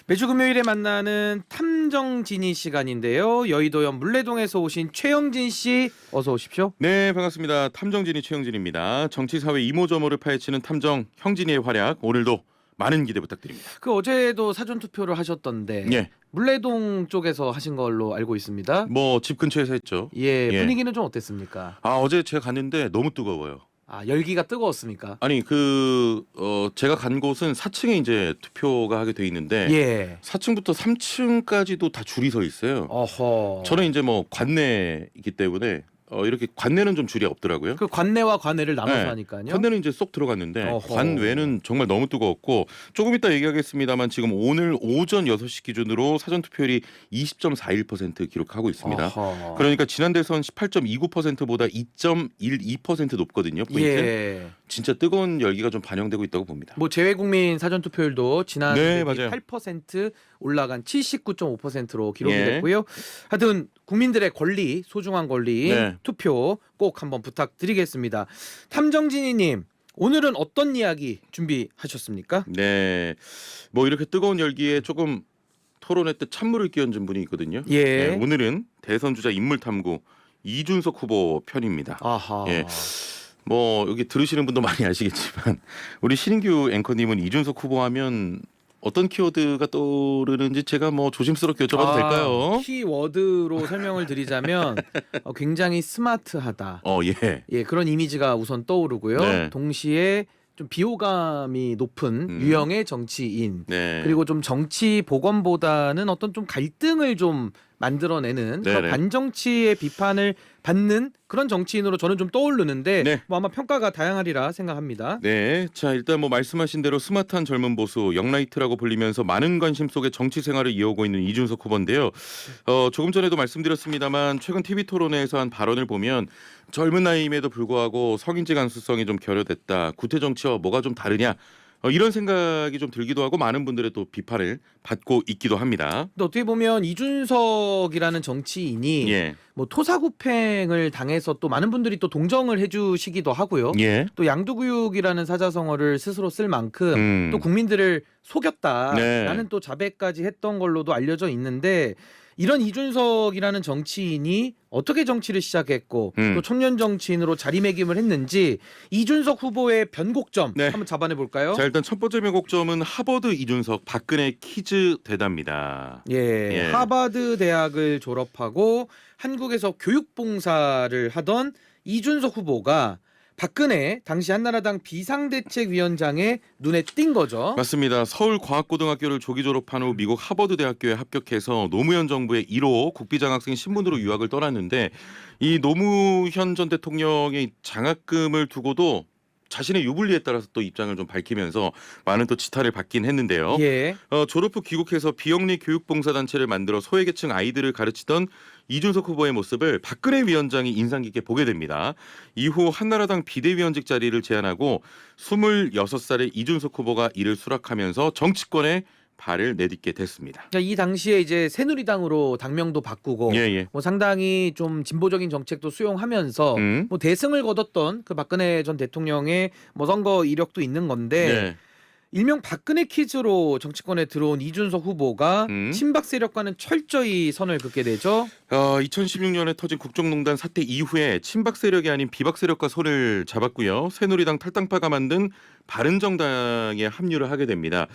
매주 금요일에 만나는 탐정진이 시간인데요. 여의도역 물레동에서 오신 최영진 씨 어서 오십시오. 네, 반갑습니다. 탐정진이 최영진입니다. 정치, 사회 이모저모를 파헤치는 탐정 형진이의 활약 오늘도 많은 기대 부탁드립니다. 그 어제도 사전 투표를 하셨던데 예, 물레동 쪽에서 하신 걸로 알고 있습니다. 뭐 집 근처에서 했죠. 예, 예. 분위기는 좀 어땠습니까? 어제 제가 갔는데 너무 뜨거워요. 아, 열기가 뜨거웠습니까? 아니 제가 간 곳은 4층에 이제 투표가 하게 돼 있는데 예. 4층부터 3층까지도 다 줄이 서 있어요. 어허. 저는 이제 뭐 관내이기 때문에 이렇게 관내는 좀 줄이 없더라고요. 그 관내와 관내를 나눠서 네. 하니까요. 관내는 이제 쏙 들어갔는데 어허. 관외는 정말 너무 뜨거웠고 조금 이따 얘기하겠습니다만 지금 오늘 오전 6시 기준으로 사전 투표율이 20.41% 기록하고 있습니다. 어허. 그러니까 지난 대선 18.29%보다 2.12% 높거든요. 포인트. 예. 진짜 뜨거운 열기가 좀 반영되고 있다고 봅니다. 뭐 재외국민 사전 투표율도 지난 네, 대비 맞아요. 8% 올라간 79.5%로 기록이 예. 됐고요. 하여튼 국민들의 권리, 소중한 권리 네. 투표 꼭 한번 부탁드리겠습니다. 탐정진이님 오늘은 어떤 이야기 준비하셨습니까? 네. 뭐 이렇게 뜨거운 열기에 조금 토론회 때 찬물을 끼얹은 분이 있거든요. 예. 네, 오늘은 대선 주자 인물 탐구 이준석 후보 편입니다. 아하. 예. 뭐 여기 들으시는 분도 많이 아시겠지만 우리 신인규 앵커님은 이준석 후보하면 어떤 키워드가 떠오르는지 제가 뭐 조심스럽게 여쭤봐도 될까요? 키워드로 설명을 드리자면 굉장히 스마트하다. 예. 예, 그런 이미지가 우선 떠오르고요. 네. 동시에 좀 비호감이 높은 유형의 정치인. 네. 그리고 좀 정치 복원보다는 어떤 좀 갈등을 좀 만들어내는 그런 네네. 반정치의 비판을 받는 그런 정치인으로 저는 좀 떠오르는데 네. 뭐 아마 평가가 다양하리라 생각합니다. 네, 자 일단 뭐 말씀하신 대로 스마트한 젊은 보수 영라이트라고 불리면서 많은 관심 속에 정치 생활을 이어오고 있는 이준석 후보인데요. 조금 전에도 말씀드렸습니다만 최근 TV 토론회에서 한 발언을 보면 젊은 나이임에도 불구하고 성인지 감수성이 좀 결여됐다. 구태 정치와 뭐가 좀 다르냐. 이런 생각이 좀 들기도 하고 많은 분들의 또 비판을 받고 있기도 합니다. 근데 어떻게 보면 이준석이라는 정치인이 예, 뭐 토사구팽을 당해서 또 많은 분들이 또 동정을 해주시기도 하고요. 예, 또 양두구육이라는 사자성어를 스스로 쓸 만큼 또 국민들을 속였다라는 네. 또 자백까지 했던 걸로도 알려져 있는데 이런 이준석이라는 정치인이 어떻게 정치를 시작했고 또 청년 정치인으로 자리매김을 했는지 이준석 후보의 변곡점 네. 한번 잡아내 볼까요? 자 일단 첫 번째 명곡점은 하버드 이준석 박근혜 퀴즈 대답니다. 예, 예. 하버드 대학을 졸업하고 한국에서 교육봉사를 하던 이준석 후보가 박근혜 당시 한나라당 비상대책위원장의 눈에 띈 거죠. 맞습니다. 서울과학고등학교를 조기 졸업한 후 미국 하버드 대학교에 합격해서 노무현 정부의 1호 국비장학생 신분으로 유학을 떠났는데 이 노무현 전 대통령의 장학금을 두고도 자신의 유불리에 따라서 또 입장을 좀 밝히면서 많은 또 지탄을 받긴 했는데요. 예. 졸업 후 귀국해서 비영리 교육봉사단체를 만들어 소외계층 아이들을 가르치던 이준석 후보의 모습을 박근혜 위원장이 인상 깊게 보게 됩니다. 이후 한나라당 비대위원직 자리를 제안하고 26살의 이준석 후보가 이를 수락하면서 정치권에 발을 내딛게 됐습니다. 그러니까 이 당시에 이제 새누리당으로 당명도 바꾸고 예. 뭐 상당히 좀 진보적인 정책도 수용하면서 뭐 대승을 거뒀던 그 박근혜 전 대통령의 뭐 선거 이력도 있는 건데 네. 일명 박근혜 퀴즈로 정치권에 들어온 이준석 후보가 친박 세력과는 철저히 선을 긋게 되죠. 2016년에 터진 국정농단 사태 이후에 친박 세력이 아닌 비박 세력과 손을 잡았고요. 새누리당 탈당파가 만든 바른정당에 합류를 하게 됩니다.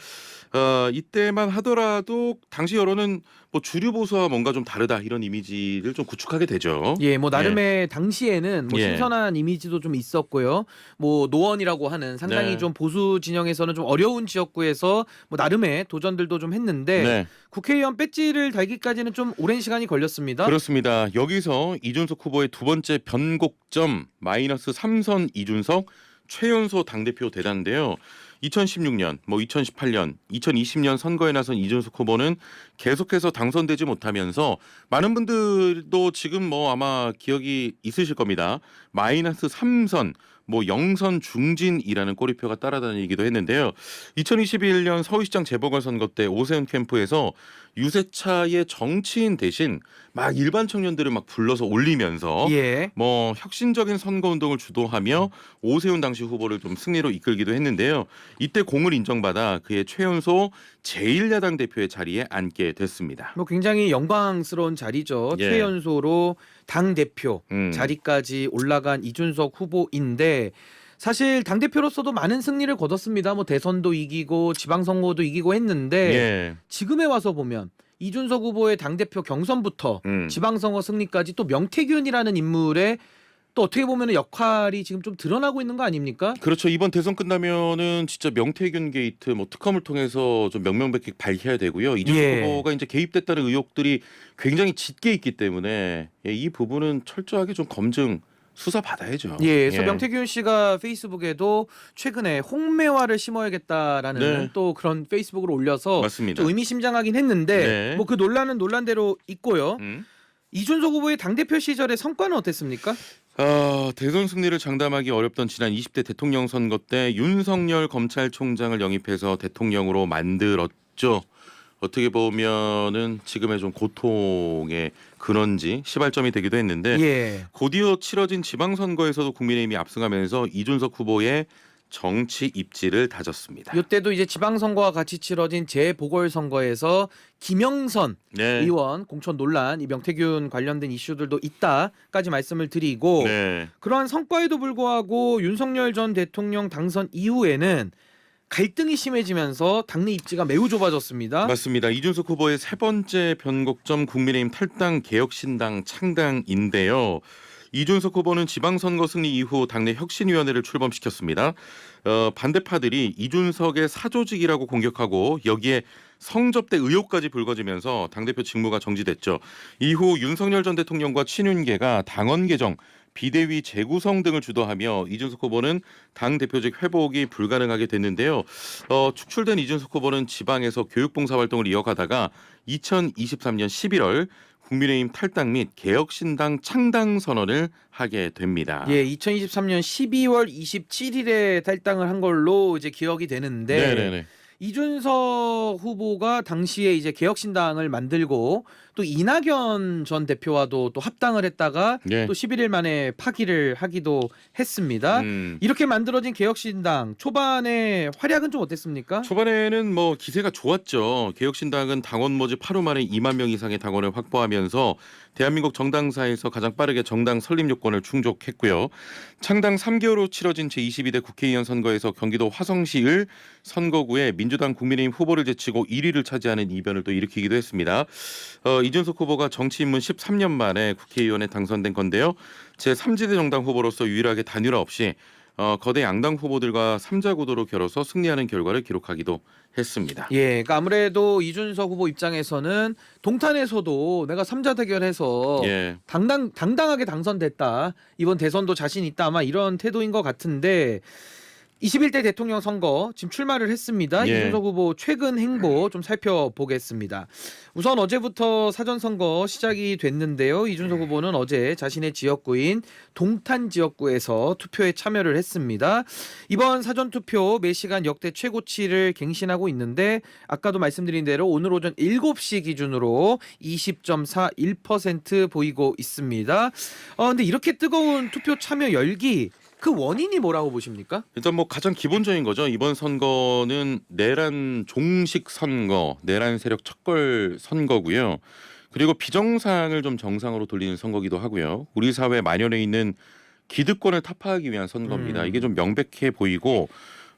이때만 하더라도 당시 여론은 뭐 주류 보수와 뭔가 좀 다르다 이런 이미지를 좀 구축하게 되죠. 예, 뭐 나름의 당시에는 뭐 예. 신선한 이미지도 좀 있었고요. 뭐 노원이라고 하는 상당히 네. 좀 보수 진영에서는 좀 어려운 지역구에서 뭐 나름의 도전들도 좀 했는데 네. 국회의원 배지를 달기까지는 좀 오랜 시간이 걸렸습니다. 그렇습니다. 여기서 이준석 후보의 두 번째 변곡점 마이너스 3선 이준석 최연소 당대표 대단인데요. 2016년, 2018년, 2020년 선거에 나선 이준석 후보는 계속해서 당선되지 못하면서 많은 분들도 지금 뭐 아마 기억이 있으실 겁니다. 마이너스 3선 뭐 영선 중진이라는 꼬리표가 따라다니기도 했는데요. 2021년 서울시장 재보궐선거 때 오세훈 캠프에서 유세차의 정치인 대신 막 일반 청년들을 막 불러서 올리면서 예. 뭐 혁신적인 선거운동을 주도하며 오세훈 당시 후보를 좀 승리로 이끌기도 했는데요. 이때 공을 인정받아 그의 최연소 제1야당 대표의 자리에 앉게 됐습니다. 뭐 굉장히 영광스러운 자리죠. 예. 최연소로 당 대표 자리까지 올라간 이준석 후보인데 사실 당 대표로서도 많은 승리를 거뒀습니다. 뭐 대선도 이기고 지방선거도 이기고 했는데 예. 지금에 와서 보면 이준석 후보의 당 대표 경선부터 지방선거 승리까지 또 명태균이라는 인물의 또 어떻게 보면 역할이 지금 좀 드러나고 있는 거 아닙니까? 그렇죠. 이번 대선 끝나면은 진짜 명태균 게이트 뭐 특검을 통해서 좀 명명백백 밝혀야 되고요. 이준석 예. 후보가 이제 개입됐다는 의혹들이 굉장히 짙게 있기 때문에 이 부분은 철저하게 좀 검증 수사 받아야죠. 예, 그래서 명태균 씨가 페이스북에도 최근에 홍매화를 심어야겠다라는 네. 또 그런 페이스북을 올려서 맞습니다. 좀 의미심장하긴 했는데 네. 뭐 그 논란은 논란대로 있고요. 이준석 후보의 당대표 시절의 성과는 어땠습니까? 대선 승리를 장담하기 어렵던 지난 20대 대통령 선거 때 윤석열 검찰총장을 영입해서 대통령으로 만들었죠. 어떻게 보면은 지금의 좀 고통의 근원지 시발점이 되기도 했는데 예. 곧이어 치러진 지방선거에서도 국민의힘이 압승하면서 이준석 후보의 정치 입지를 다졌습니다. 이때도 이제 지방선거와 같이 치러진 재보궐선거에서 김영선 네. 의원 공천 논란, 이 명태균 관련된 이슈들도 있다까지 말씀을 드리고 네. 그러한 성과에도 불구하고 윤석열 전 대통령 당선 이후에는 갈등이 심해지면서 당내 입지가 매우 좁아졌습니다. 맞습니다. 이준석 후보의 세 번째 변곡점 국민의힘 탈당 개혁신당 창당인데요. 이준석 후보는 지방선거 승리 이후 당내 혁신위원회를 출범시켰습니다. 반대파들이 이준석의 사조직이라고 공격하고 여기에 성접대 의혹까지 불거지면서 당대표 직무가 정지됐죠. 이후 윤석열 전 대통령과 친윤계가 당원 개정, 비대위 재구성 등을 주도하며 이준석 후보는 당 대표직 회복이 불가능하게 됐는데요. 축출된 이준석 후보는 지방에서 교육봉사 활동을 이어가다가 2023년 11월 국민의힘 탈당 및 개혁신당 창당 선언을 하게 됩니다. 예, 2023년 12월 27일에 탈당을 한 걸로 이제 기억이 되는데 네네네. 이준석 후보가 당시에 이제 개혁신당을 만들고 또 이낙연 전 대표와도 또 합당을 했다가 네. 또 11일 만에 파기를 하기도 했습니다. 이렇게 만들어진 개혁신당 초반에 활약은 좀 어땠습니까? 초반에는 뭐 기세가 좋았죠. 개혁신당은 당원 모집 하루 만에 2만 명 이상의 당원을 확보하면서 대한민국 정당사에서 가장 빠르게 정당 설립 요건을 충족했고요. 창당 3개월 후 치러진 제22대 국회의원 선거에서 경기도 화성시을 선거구에 민주당 국민의힘 후보를 제치고 1위를 차지하는 이변을 또 일으키기도 했습니다. 이준석 후보가 정치 입문 13년 만에 국회의원에 당선된 건데요. 제3지대 정당 후보로서 유일하게 단일화 없이 거대 양당 후보들과 3자 구도로 겨뤄서 승리하는 결과를 기록하기도 했습니다. 예, 그러니까 아무래도 이준석 후보 입장에서는 동탄에서도 내가 3자 대결해서 예. 당당하게 당선됐다. 이번 대선도 자신 있다. 아마 이런 태도인 것 같은데 21대 대통령 선거 지금 출마를 했습니다. 예. 이준석 후보 최근 행보 좀 살펴보겠습니다. 우선 어제부터 사전선거 시작이 됐는데요. 이준석 후보는 어제 자신의 지역구인 동탄 지역구에서 투표에 참여를 했습니다. 이번 사전투표 매시간 역대 최고치를 갱신하고 있는데 아까도 말씀드린 대로 오늘 오전 7시 기준으로 20.41% 보이고 있습니다. 근데 이렇게 뜨거운 투표 참여 열기 그 원인이 뭐라고 보십니까? 일단 뭐 가장 기본적인 거죠. 이번 선거는 내란 종식 선거, 내란 세력 척걸 선거고요. 그리고 비정상을 좀 정상으로 돌리는 선거기도 하고요. 우리 사회에 만연해 있는 기득권을 타파하기 위한 선거입니다. 이게 좀 명백해 보이고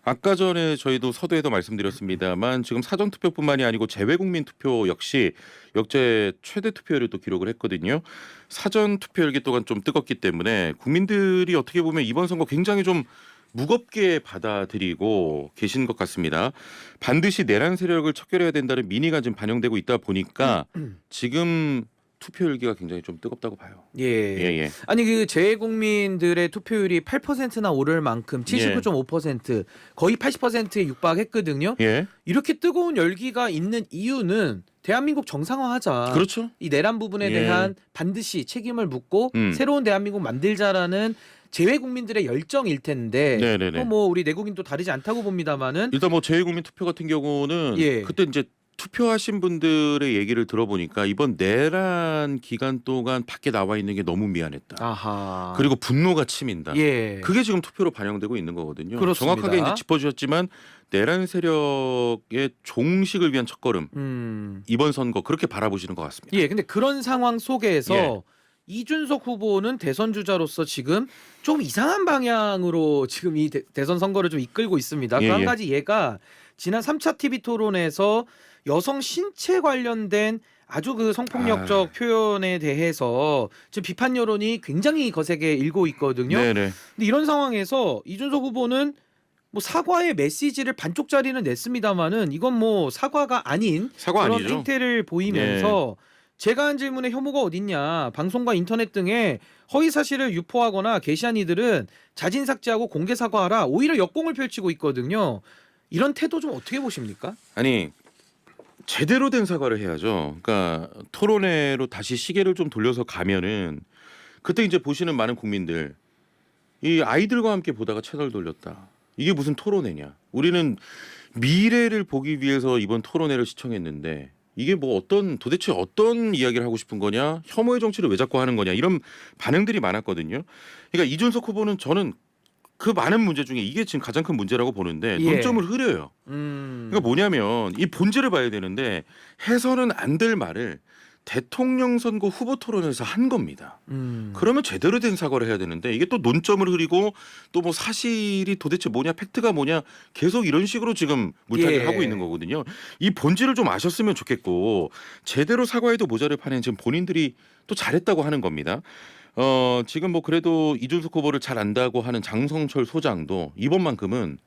아까 전에 저희도 서두에도 말씀드렸습니다만 지금 사전투표뿐만이 아니고 재외국민 투표 역시 역대 최대 투표율을 또 기록을 했거든요. 사전투표율기 또한 좀 뜨겁기 때문에 국민들이 어떻게 보면 이번 선거 굉장히 좀 무겁게 받아들이고 계신 것 같습니다. 반드시 내란 세력을 척결해야 된다는 민의가 지금 반영되고 있다 보니까 지금 투표율기가 굉장히 좀 뜨겁다고 봐요. 예. 아니 그 재외국민들의 투표율이 8%나 오를 만큼 79.5% 거의 80%에 육박했거든요. 예. 이렇게 뜨거운 열기가 있는 이유는 대한민국 정상화하자. 그렇죠. 이 내란 부분에 예. 대한 반드시 책임을 묻고 새로운 대한민국 만들자라는 재외 국민들의 열정일 텐데 네네네. 뭐 우리 내국인도 다르지 않다고 봅니다만은 일단 뭐 재외국민 투표 같은 경우는 예. 그때 이제 투표하신 분들의 얘기를 들어보니까 이번 내란 기간 동안 밖에 나와 있는 게 너무 미안했다. 아하. 그리고 분노가 치민다. 예. 그게 지금 투표로 반영되고 있는 거거든요. 그렇습니다. 정확하게 이제 짚어주셨지만 내란 세력의 종식을 위한 첫걸음 이번 선거 그렇게 바라보시는 것 같습니다. 예, 근데 그런 상황 속에서 예. 이준석 후보는 대선 주자로서 지금 좀 이상한 방향으로 지금 이 대선 선거를 좀 이끌고 있습니다. 예, 그 한 예. 가지 얘가 지난 3차 TV 토론에서 여성 신체 관련된 아주 그 성폭력적 표현에 대해서 지금 비판 여론이 굉장히 거세게 일고 있거든요. 네네. 근데 이런 상황에서 이준석 후보는 뭐 사과의 메시지를 반쪽짜리는 냈습니다만은 이건 뭐 사과가 아닌 사과 그런 아니죠. 행태를 보이면서 제가 한 질문에 혐오가 어딨냐, 방송과 인터넷 등에 허위 사실을 유포하거나 게시한 이들은 자진 삭제하고 공개 사과하라, 오히려 역공을 펼치고 있거든요. 이런 태도 좀 어떻게 보십니까? 아니 제대로 된 사과를 해야죠. 그러니까 토론회로 다시 시계를 좀 돌려서 가면은 그때 이제 보시는 많은 국민들 이 아이들과 함께 보다가 채널 돌렸다. 이게 무슨 토론회냐? 우리는 미래를 보기 위해서 이번 토론회를 시청했는데 이게 뭐 도대체 어떤 이야기를 하고 싶은 거냐? 혐오의 정치를 왜 자꾸 하는 거냐? 이런 반응들이 많았거든요. 그러니까 이준석 후보는 저는 그 많은 문제 중에 이게 지금 가장 큰 문제라고 보는데 예. 논점을 흐려요. 그러니까 뭐냐면 이 본질을 봐야 되는데 해서는 안 될 말을 대통령 선거 후보 토론에서 한 겁니다. 그러면 제대로 된 사과를 해야 되는데 이게 또 논점을 흐리고 또 뭐 사실이 도대체 뭐냐, 팩트가 뭐냐 계속 이런 식으로 지금 물타기를 예. 하고 있는 거거든요. 이 본질을 좀 아셨으면 좋겠고 제대로 사과해도 모자를 파는 지금 본인들이 또 잘했다고 하는 겁니다. 지금 뭐 그래도 이준석 후보를 잘 안다고 하는 장성철 소장도 이번만큼은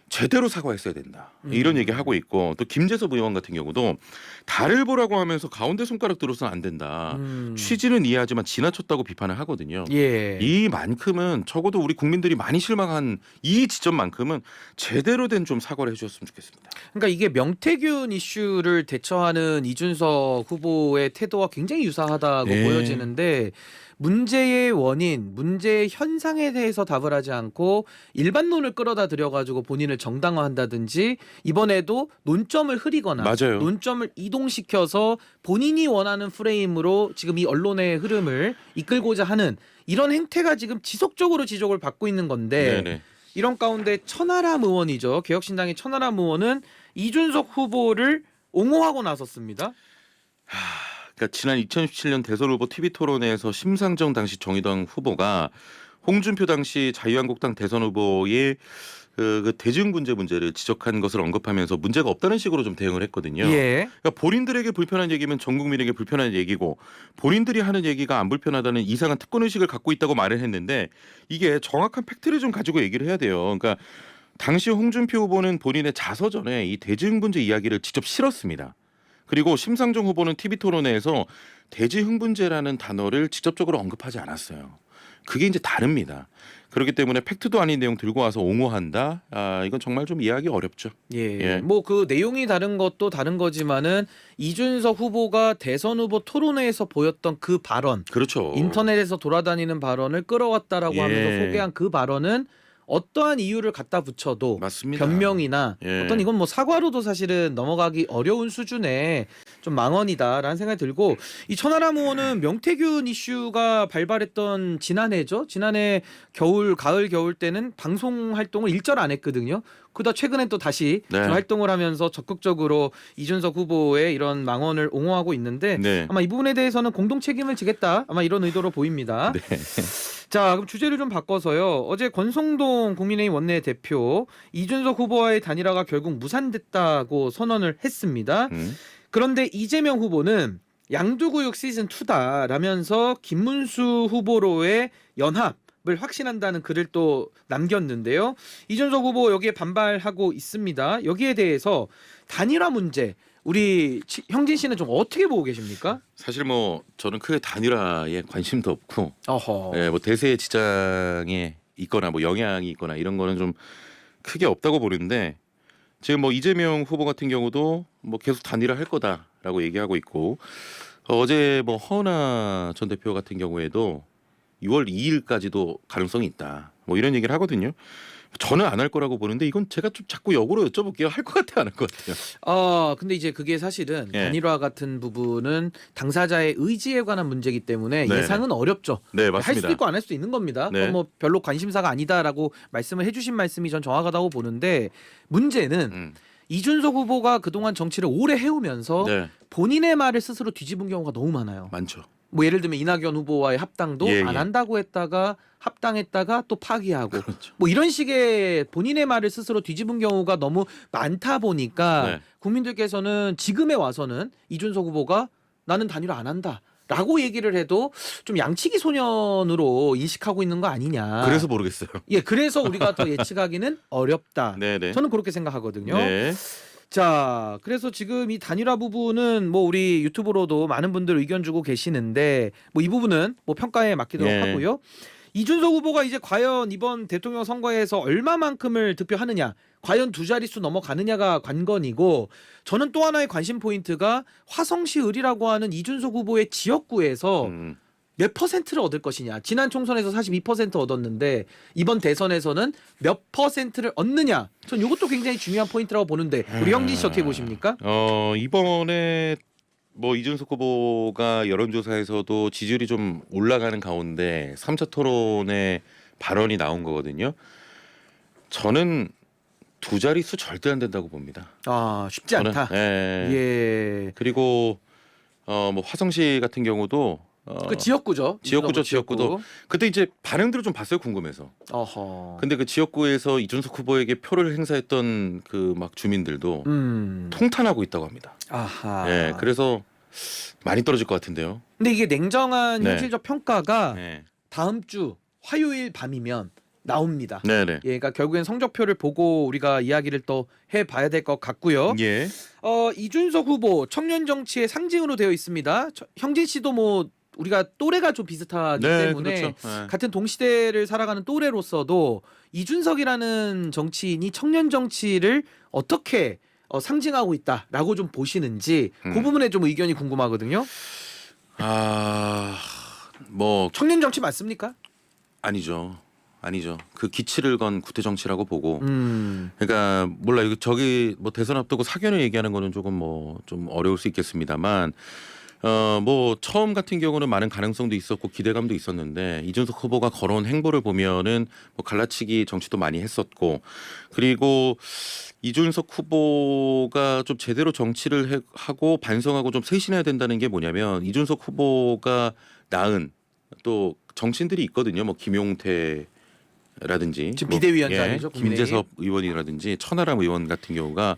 제대로 사과했어야 된다. 이런 얘기 하고 있고 또 김재섭 의원 같은 경우도 달을 보라고 하면서 가운데 손가락 들어서는 안 된다. 취지는 이해하지만 지나쳤다고 비판을 하거든요. 예. 이만큼은 적어도 우리 국민들이 많이 실망한 이 지점만큼은 제대로 된 좀 사과를 해주셨으면 좋겠습니다. 그러니까 이게 명태균 이슈를 대처하는 이준석 후보의 태도와 굉장히 유사하다고 네. 보여지는데 문제의 원인, 문제의 현상에 대해서 답을 하지 않고 일반론을 끌어다 들여가지고 본인을 정당화한다든지 이번에도 논점을 흐리거나 맞아요. 논점을 이동시켜서 본인이 원하는 프레임으로 지금 이 언론의 흐름을 이끌고자 하는 이런 행태가 지금 지속적으로 지적을 받고 있는 건데 네네. 이런 가운데 천하람 의원이죠. 개혁신당의 천하람 의원은 이준석 후보를 옹호하고 나섰습니다. 그러니까 지난 2017년 대선 후보 TV 토론회에서 심상정 당시 정의당 후보가 홍준표 당시 자유한국당 대선 후보의 그 대증군제 문제를 지적한 것을 언급하면서 문제가 없다는 식으로 좀 대응을 했거든요. 예. 그러니까 본인들에게 불편한 얘기면 전 국민에게 불편한 얘기고 본인들이 하는 얘기가 안 불편하다는 이상한 특권 의식을 갖고 있다고 말을 했는데 이게 정확한 팩트를 좀 가지고 얘기를 해야 돼요. 그러니까 당시 홍준표 후보는 본인의 자서전에 이 대증분제 이야기를 직접 실었습니다. 그리고 심상정 후보는 TV 토론회에서 대지흥분제라는 단어를 직접적으로 언급하지 않았어요. 그게 이제 다릅니다. 그렇기 때문에 팩트도 아닌 내용 들고 와서 옹호한다. 이건 정말 좀 이해하기 어렵죠. 예. 예. 뭐 그 내용이 다른 것도 다른 거지만은 이준석 후보가 대선 후보 토론회에서 보였던 그 발언, 그렇죠. 인터넷에서 돌아다니는 발언을 끌어왔다라고 예. 하면서 소개한 그 발언은 어떠한 이유를 갖다 붙여도 맞습니다. 변명이나 예. 어떤 이건 뭐 사과로도 사실은 넘어가기 어려운 수준의 좀 망언이다라는 생각이 들고 이 천하람 의원은 명태균 이슈가 발발했던 지난해죠. 지난해 가을 겨울 때는 방송 활동을 일절 안 했거든요. 그러다 최근에 또 다시 네. 좀 활동을 하면서 적극적으로 이준석 후보의 이런 망언을 옹호하고 있는데 네. 아마 이 부분에 대해서는 공동 책임을 지겠다. 아마 이런 의도로 보입니다. 네. 자, 그럼 주제를 좀 바꿔서요. 어제 권성동 국민의힘 원내대표 이준석 후보와의 단일화가 결국 무산됐다고 선언을 했습니다. 그런데 이재명 후보는 양두구육 시즌 2다라면서 김문수 후보로의 연합을 확신한다는 글을 또 남겼는데요. 이준석 후보 여기에 반발하고 있습니다. 여기에 대해서 단일화 문제 우리 형진 씨는 좀 어떻게 보고 계십니까? 사실 뭐 저는 크게 단일화에 관심도 없고 어허. 예, 뭐 대세의 지장에 있거나 뭐 영향이 있거나 이런 거는 좀 크게 없다고 보는데 지금 뭐 이재명 후보 같은 경우도 뭐 계속 단일화 할 거다라고 얘기하고 있고 어제 뭐 허은하 전 대표 같은 경우에도 6월 2일까지도 가능성이 있다. 뭐 이런 얘기를 하거든요. 저는 안 할 거라고 보는데 이건 제가 좀 자꾸 역으로 여쭤볼게요. 할 것 같아요, 안 할 것 같아요? 근데 이제 그게 사실은 예. 단일화 같은 부분은 당사자의 의지에 관한 문제이기 때문에 네. 예상은 어렵죠. 네, 할 수도 맞습니다. 있고 안 할 수도 있는 겁니다. 네. 그건 뭐 별로 관심사가 아니다라고 말씀을 해주신 말씀이 전 정확하다고 보는데 문제는 이준석 후보가 그동안 정치를 오래 해오면서 네, 본인의 말을 스스로 뒤집은 경우가 너무 많아요. 많죠. 뭐 예를 들면 이낙연 후보와의 합당도 예, 안 예. 한다고 했다가 합당했다가 또 파기하고 그렇죠. 뭐 이런 식의 본인의 말을 스스로 뒤집은 경우가 너무 많다 보니까 네. 국민들께서는 지금에 와서는 이준석 후보가 나는 단일화 안 한다. 라고 얘기를 해도 좀 양치기 소년으로 인식하고 있는 거 아니냐. 그래서 모르겠어요. 예, 그래서 우리가 더 예측하기는 어렵다. 네, 네. 저는 그렇게 생각하거든요. 네. 자, 그래서 지금 이 단일화 부분은 뭐 우리 유튜브로도 많은 분들 의견 주고 계시는데 뭐 이 부분은 뭐 평가에 맡기도록 예. 하고요. 이준석 후보가 이제 과연 이번 대통령 선거에서 얼마만큼을 득표하느냐, 과연 두 자릿수 넘어가느냐가 관건이고, 저는 또 하나의 관심 포인트가 화성시 을이라고 하는 이준석 후보의 지역구에서 몇 퍼센트를 얻을 것이냐. 지난 총선에서 42% 얻었는데 이번 대선에서는 몇 퍼센트를 얻느냐. 전 이것도 굉장히 중요한 포인트라고 보는데 우리 형진 씨 어떻게 보십니까? 이번에 뭐 이준석 후보가 여론조사에서도 지지율이 좀 올라가는 가운데 3차 토론에 발언이 나온 거거든요. 저는 두 자릿수 절대 안 된다고 봅니다. 아, 쉽지 않다. 예. 예. 그리고 뭐 화성시 같은 경우도 그 지역구죠. 지역구죠, 지역구. 지역구도. 그때 이제 반응들을 좀 봤어요, 궁금해서. 어허. 근데 그 지역구에서 이준석 후보에게 표를 행사했던 그 막 주민들도 통탄하고 있다고 합니다. 아하. 예, 그래서 많이 떨어질 것 같은데요. 근데 이게 냉정한 네. 현실적 평가가 네, 다음 주 화요일 밤이면 나옵니다. 네, 네. 예, 그러니까 결국엔 성적표를 보고 우리가 이야기를 또 해봐야 될 것 같고요. 예, 이준석 후보 청년 정치의 상징으로 되어 있습니다. 형진 씨도 뭐 우리가 또래가 좀 비슷하기 네, 때문에 그렇죠. 네. 같은 동시대를 살아가는 또래로서도 이준석이라는 정치인이 청년 정치를 어떻게 상징하고 있다라고 좀 보시는지 그 부분에 좀 의견이 궁금하거든요. 뭐 청년 정치 맞습니까? 아니죠. 그 기치를 건 구태 정치라고 보고. 음. 그러니까 몰라 이거 저기 뭐 대선 앞두고 사견을 얘기하는 거는 조금 뭐 좀 어려울 수 있겠습니다만. 뭐 처음 같은 경우는 많은 가능성도 있었고 기대감도 있었는데 이준석 후보가 걸어온 행보를 보면은 뭐 갈라치기 정치도 많이 했었고, 그리고 이준석 후보가 좀 제대로 정치를 하고 반성하고 좀 쇄신해야 된다는 게 뭐냐면, 이준석 후보가 낳은 또 정치인들이 있거든요. 뭐 김용태 라든지 지금 비대위원장이죠, 국민의힘. 김재섭 의원이라든지 천하람 의원 같은 경우가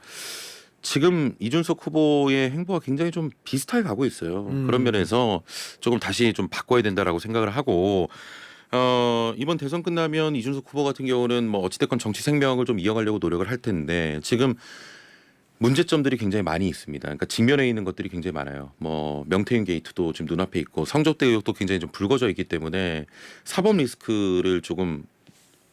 지금 이준석 후보의 행보가 굉장히 좀 비슷하게 가고 있어요. 그런 면에서 조금 다시 좀 바꿔야 된다라고 생각을 하고, 이번 대선 끝나면 이준석 후보 같은 경우는 뭐 어찌됐건 정치 생명을 좀 이어가려고 노력을 할 텐데, 지금 문제점들이 굉장히 많이 있습니다. 그러니까 직면해 있는 것들이 굉장히 많아요. 뭐 명태균 게이트도 지금 눈앞에 있고 성접대 의혹도 굉장히 좀 불거져 있기 때문에 사법 리스크를 조금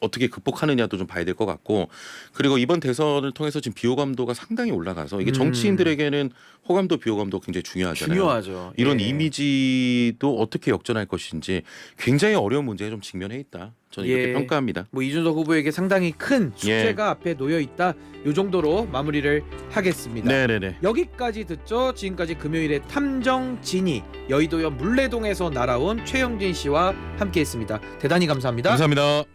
어떻게 극복하느냐도 좀 봐야 될 것 같고, 그리고 이번 대선을 통해서 지금 비호감도가 상당히 올라가서 이게 정치인들에게는 호감도 비호감도 굉장히 중요하잖아요. 중요하죠. 이런 예. 이미지도 어떻게 역전할 것인지 굉장히 어려운 문제에 좀 직면해 있다. 저는 이렇게 예. 평가합니다. 뭐 이준석 후보에게 상당히 큰 숙제가 앞에 놓여 있다. 요 정도로 마무리를 하겠습니다. 네네네. 여기까지 듣죠. 지금까지 금요일에 탐정 진이 여의도역 물레동에서 날아온 최영진 씨와 함께했습니다. 대단히 감사합니다. 감사합니다.